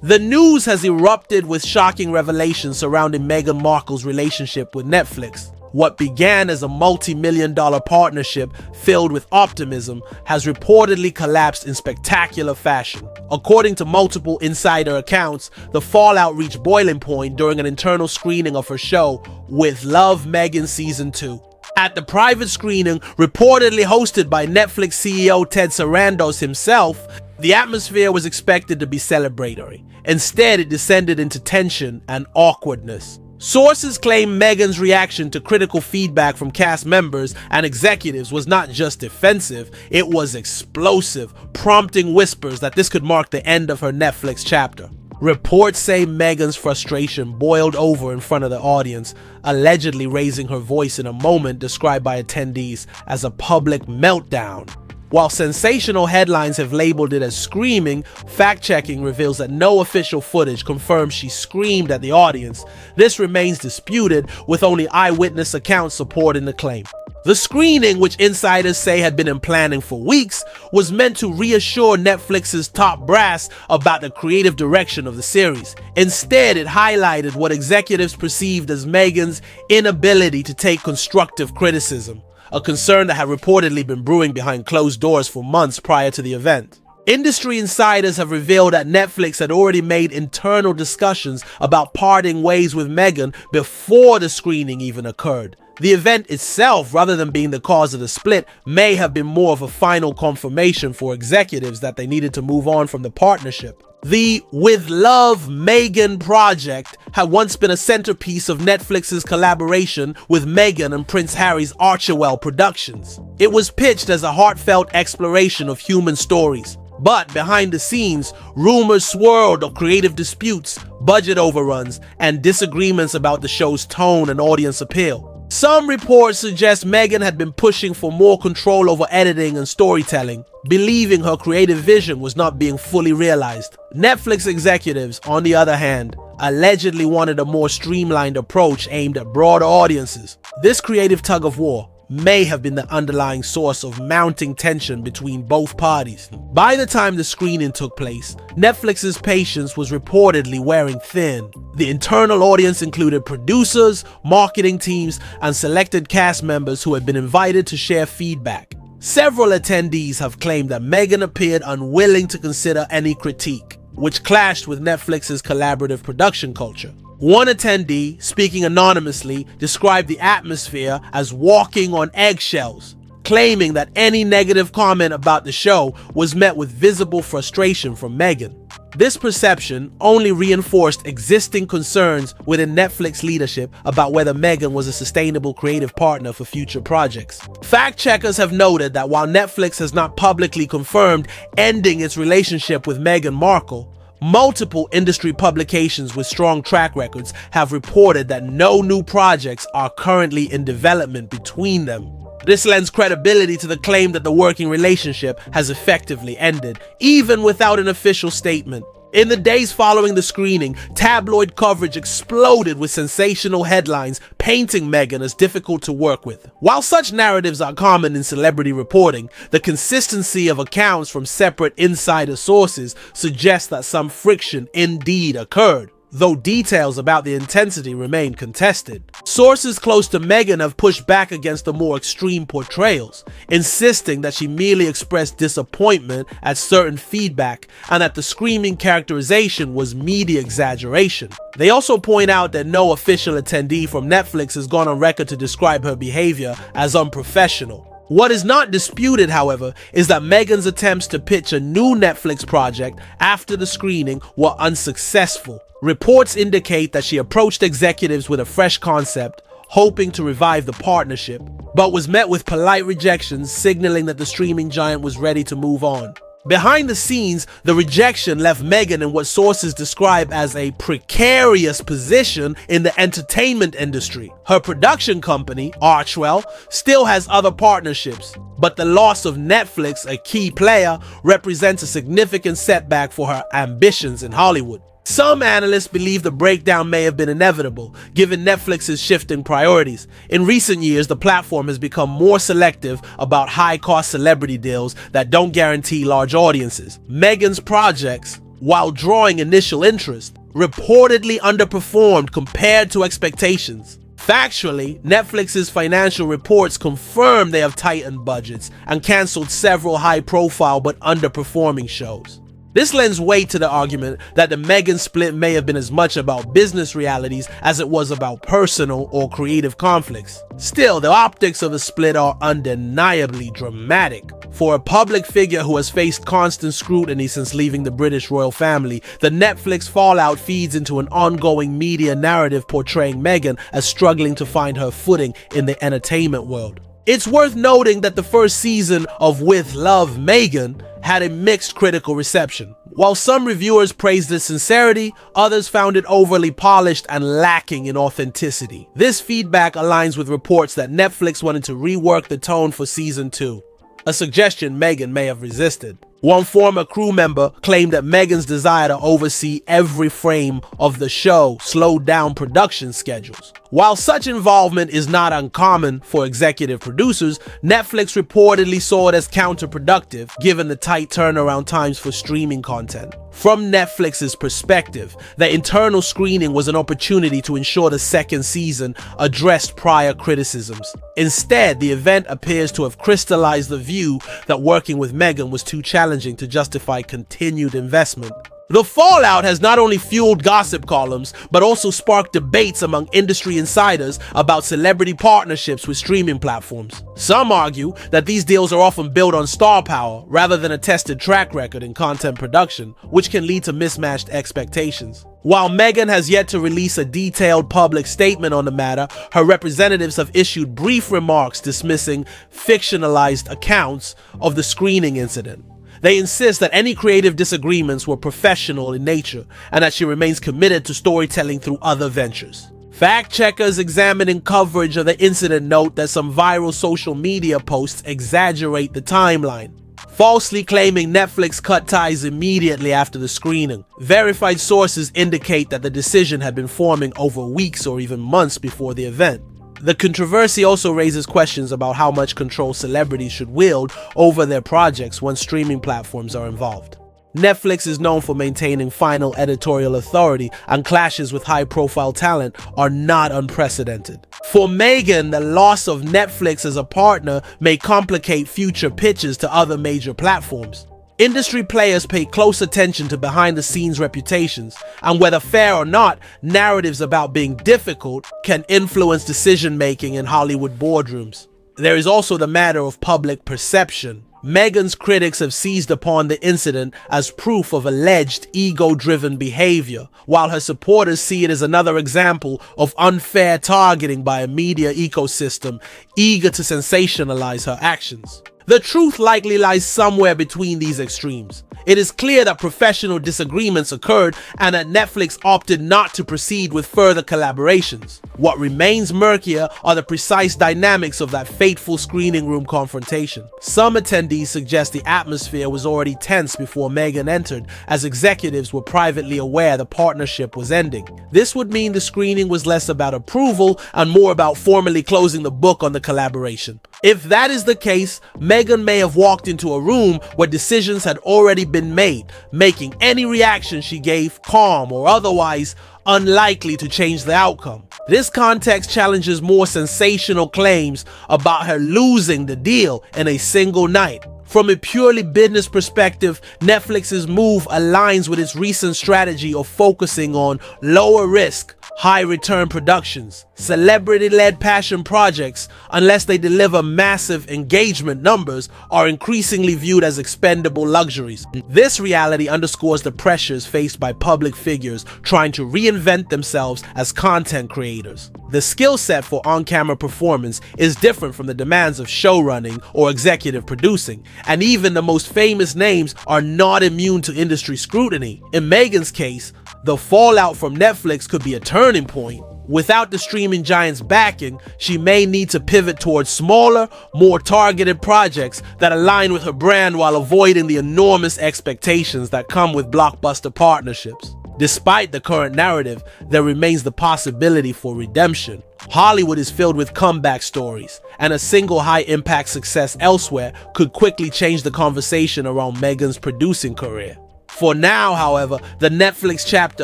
The news has erupted with shocking revelations surrounding Meghan Markle's relationship with Netflix. What began as a multi-million-dollar partnership filled with optimism has reportedly collapsed in spectacular fashion. According to multiple insider accounts, the fallout reached boiling point during an internal screening of her show With Love, Meghan Season 2. At the private screening, reportedly hosted by Netflix CEO Ted Sarandos himself, the atmosphere was expected to be celebratory. Instead, it descended into tension and awkwardness. Sources claim Meghan's reaction to critical feedback from cast members and executives was not just defensive, it was explosive, prompting whispers that this could mark the end of her Netflix chapter. Reports say Meghan's frustration boiled over in front of the audience, allegedly raising her voice in a moment described by attendees as a public meltdown. While sensational headlines have labeled it as screaming, fact-checking reveals that no official footage confirms she screamed at the audience. This remains disputed, with only eyewitness accounts supporting the claim. The screening, which insiders say had been in planning for weeks, was meant to reassure Netflix's top brass about the creative direction of the series. Instead, it highlighted what executives perceived as Meghan's inability to take constructive criticism, a concern that had reportedly been brewing behind closed doors for months prior to the event. Industry insiders have revealed that Netflix had already made internal discussions about parting ways with Meghan before the screening even occurred. The event itself, rather than being the cause of the split, may have been more of a final confirmation for executives that they needed to move on from the partnership. The With Love, Meghan project had once been a centerpiece of Netflix's collaboration with Meghan and Prince Harry's Archewell Productions. It was pitched as a heartfelt exploration of human stories. But behind the scenes, rumors swirled of creative disputes, budget overruns, and disagreements about the show's tone and audience appeal. Some reports suggest Meghan had been pushing for more control over editing and storytelling, believing her creative vision was not being fully realized. Netflix executives, on the other hand, allegedly wanted a more streamlined approach aimed at broader audiences. This creative tug-of-war may have been the underlying source of mounting tension between both parties. By the time the screening took place, Netflix's patience was reportedly wearing thin. The internal audience included producers, marketing teams, and selected cast members who had been invited to share feedback. Several attendees have claimed that Meghan appeared unwilling to consider any critique, which clashed with Netflix's collaborative production culture. One attendee, speaking anonymously, described the atmosphere as walking on eggshells, claiming that any negative comment about the show was met with visible frustration from Meghan. This perception only reinforced existing concerns within Netflix leadership about whether Meghan was a sustainable creative partner for future projects. Fact-checkers have noted that while Netflix has not publicly confirmed ending its relationship with Meghan Markle, multiple industry publications with strong track records have reported that no new projects are currently in development between them. This lends credibility to the claim that the working relationship has effectively ended, even without an official statement. In the days following the screening, tabloid coverage exploded with sensational headlines painting Meghan as difficult to work with. While such narratives are common in celebrity reporting, the consistency of accounts from separate insider sources suggests that some friction indeed occurred, though details about the intensity remain contested. Sources close to Meghan have pushed back against the more extreme portrayals, insisting that she merely expressed disappointment at certain feedback and that the screaming characterization was media exaggeration. They also point out that no official attendee from Netflix has gone on record to describe her behavior as unprofessional. What is not disputed, however, is that Meghan's attempts to pitch a new Netflix project after the screening were unsuccessful. Reports indicate that she approached executives with a fresh concept, hoping to revive the partnership, but was met with polite rejections, signaling that the streaming giant was ready to move on. Behind the scenes, the rejection left Meghan in what sources describe as a precarious position in the entertainment industry. Her production company, Archewell, still has other partnerships, but the loss of Netflix, a key player, represents a significant setback for her ambitions in Hollywood. Some analysts believe the breakdown may have been inevitable, given Netflix's shifting priorities. In recent years, the platform has become more selective about high-cost celebrity deals that don't guarantee large audiences. Meghan's projects, while drawing initial interest, reportedly underperformed compared to expectations. Factually, Netflix's financial reports confirm they have tightened budgets and cancelled several high-profile but underperforming shows. This lends weight to the argument that the Meghan split may have been as much about business realities as it was about personal or creative conflicts. Still, the optics of the split are undeniably dramatic. For a public figure who has faced constant scrutiny since leaving the British royal family, the Netflix fallout feeds into an ongoing media narrative portraying Meghan as struggling to find her footing in the entertainment world. It's worth noting that the first season of With Love, Meghan had a mixed critical reception. While some reviewers praised its sincerity, others found it overly polished and lacking in authenticity. This feedback aligns with reports that Netflix wanted to rework the tone for season 2, a suggestion Meghan may have resisted. One former crew member claimed that Meghan's desire to oversee every frame of the show slowed down production schedules. While such involvement is not uncommon for executive producers, Netflix reportedly saw it as counterproductive given the tight turnaround times for streaming content. From Netflix's perspective, the internal screening was an opportunity to ensure the second season addressed prior criticisms. Instead, the event appears to have crystallized the view that working with Meghan was too challenging to justify continued investment. The fallout has not only fueled gossip columns, but also sparked debates among industry insiders about celebrity partnerships with streaming platforms. Some argue that these deals are often built on star power rather than a tested track record in content production, which can lead to mismatched expectations. While Meghan has yet to release a detailed public statement on the matter, her representatives have issued brief remarks dismissing fictionalized accounts of the screening incident. They insist that any creative disagreements were professional in nature and that she remains committed to storytelling through other ventures. Fact checkers examining coverage of the incident note that some viral social media posts exaggerate the timeline, falsely claiming Netflix cut ties immediately after the screening. Verified sources indicate that the decision had been forming over weeks or even months before the event. The controversy also raises questions about how much control celebrities should wield over their projects when streaming platforms are involved. Netflix is known for maintaining final editorial authority, and clashes with high-profile talent are not unprecedented. For Meghan, the loss of Netflix as a partner may complicate future pitches to other major platforms. Industry players pay close attention to behind-the-scenes reputations, and whether fair or not, narratives about being difficult can influence decision-making in Hollywood boardrooms. There is also the matter of public perception. Meghan's critics have seized upon the incident as proof of alleged ego-driven behavior, while her supporters see it as another example of unfair targeting by a media ecosystem eager to sensationalize her actions. The truth likely lies somewhere between these extremes. It is clear that professional disagreements occurred and that Netflix opted not to proceed with further collaborations. What remains murkier are the precise dynamics of that fateful screening room confrontation. Some attendees suggest the atmosphere was already tense before Meghan entered, as executives were privately aware the partnership was ending. This would mean the screening was less about approval and more about formally closing the book on the collaboration. If that is the case, Meghan may have walked into a room where decisions had already been made, making any reaction she gave calm or otherwise unlikely to change the outcome. This context challenges more sensational claims about her losing the deal in a single night. From a purely business perspective, Netflix's move aligns with its recent strategy of focusing on lower risk, high return productions. Celebrity-led passion projects, unless they deliver massive engagement numbers, are increasingly viewed as expendable luxuries. This reality underscores the pressures faced by public figures trying to reinvent themselves as content creators. The skill set for on-camera performance is different from the demands of showrunning or executive producing, and even the most famous names are not immune to industry scrutiny. In Meghan's case, the fallout from Netflix could be a turning point. Without the streaming giant's backing, she may need to pivot towards smaller, more targeted projects that align with her brand while avoiding the enormous expectations that come with blockbuster partnerships. Despite the current narrative, there remains the possibility for redemption. Hollywood is filled with comeback stories, and a single high-impact success elsewhere could quickly change the conversation around Meghan's producing career. For now, however, the Netflix chapter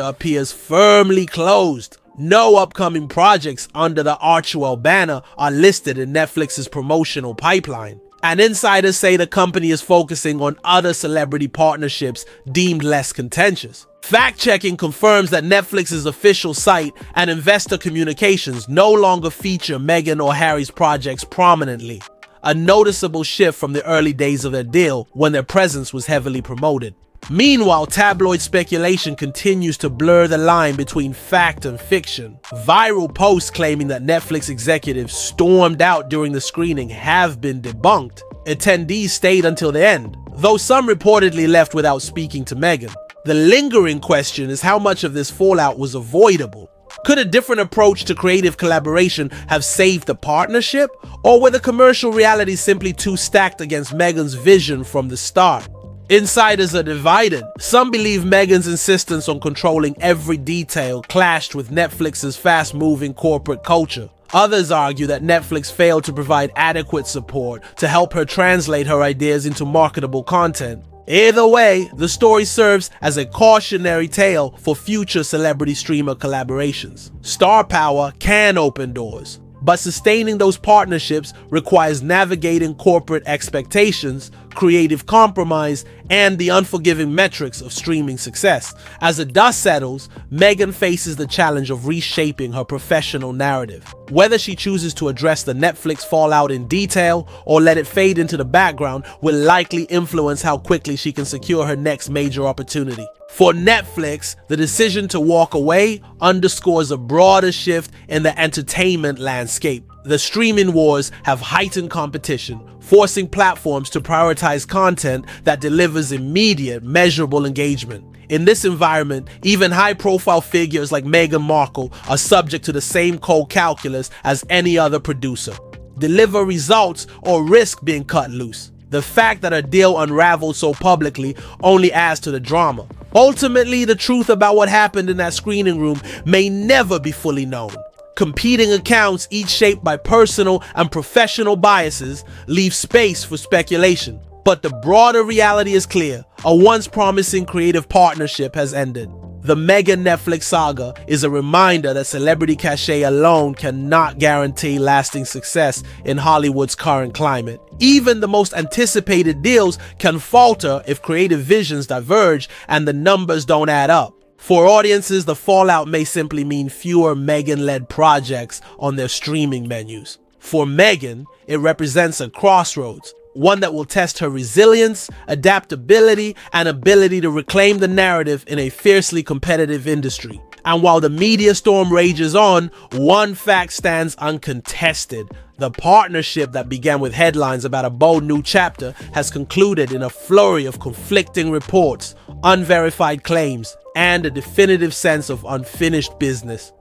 appears firmly closed. No upcoming projects under the Archewell banner are listed in Netflix's promotional pipeline. And insiders say the company is focusing on other celebrity partnerships deemed less contentious. Fact-checking confirms that Netflix's official site and investor communications no longer feature Meghan or Harry's projects prominently, a noticeable shift from the early days of their deal when their presence was heavily promoted. Meanwhile, tabloid speculation continues to blur the line between fact and fiction. Viral posts claiming that Netflix executives stormed out during the screening have been debunked. Attendees stayed until the end, though some reportedly left without speaking to Meghan. The lingering question is how much of this fallout was avoidable. Could a different approach to creative collaboration have saved the partnership? Or were the commercial realities simply too stacked against Meghan's vision from the start? Insiders are divided. Some believe Meghan's insistence on controlling every detail clashed with Netflix's fast-moving corporate culture. Others argue that Netflix failed to provide adequate support to help her translate her ideas into marketable content. Either way, the story serves as a cautionary tale for future celebrity streamer collaborations. Star power can open doors, but sustaining those partnerships requires navigating corporate expectations, creative compromise, and the unforgiving metrics of streaming success. As the dust settles, Meghan faces the challenge of reshaping her professional narrative. Whether she chooses to address the Netflix fallout in detail or let it fade into the background will likely influence how quickly she can secure her next major opportunity. For Netflix, the decision to walk away underscores a broader shift in the entertainment landscape. The streaming wars have heightened competition, forcing platforms to prioritize content that delivers immediate, measurable engagement. In this environment, even high-profile figures like Meghan Markle are subject to the same cold calculus as any other producer. Deliver results or risk being cut loose. The fact that a deal unraveled so publicly only adds to the drama. Ultimately, the truth about what happened in that screening room may never be fully known. Competing accounts, each shaped by personal and professional biases, leave space for speculation. But the broader reality is clear. A once promising creative partnership has ended. The Meghan Netflix saga is a reminder that celebrity cachet alone cannot guarantee lasting success in Hollywood's current climate. Even the most anticipated deals can falter if creative visions diverge and the numbers don't add up. For audiences, the fallout may simply mean fewer Meghan-led projects on their streaming menus. For Meghan, it represents a crossroads, one that will test her resilience, adaptability, and ability to reclaim the narrative in a fiercely competitive industry. And while the media storm rages on, one fact stands uncontested. The partnership that began with headlines about a bold new chapter has concluded in a flurry of conflicting reports, unverified claims, and a definitive sense of unfinished business.